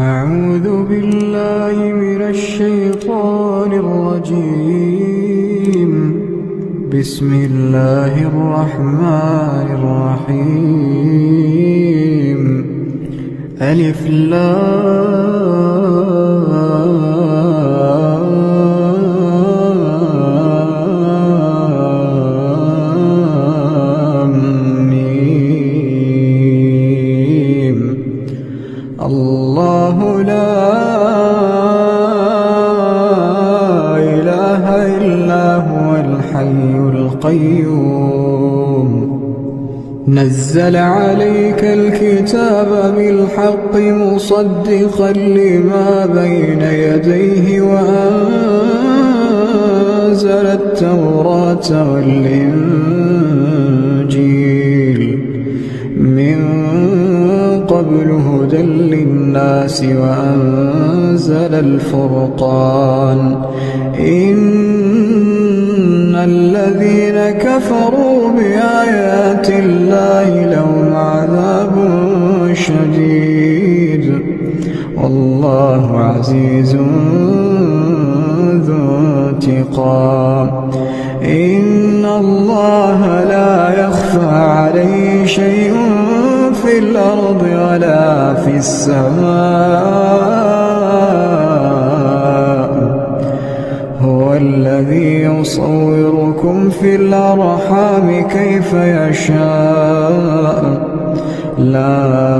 أعوذ بالله من الشيطان الرجيم. بسم الله الرحمن الرحيم. ألف لام ميم. الله لا إله إلا هو الحي القيوم. نزل عليك الكتاب بالحق مصدقا لما بين يديه وأنزل التوراة والإنجيل من قبل هدى للناس وأنزل الفرقان. إن الذين كفروا بآيات الله لهم عذاب شديد والله عزيز ذو انتقام. إن الله لا يخفى عليه شيء في الأرض ولا في السماء. هو الذي يصوركم في الأرحام كيف يشاء. لا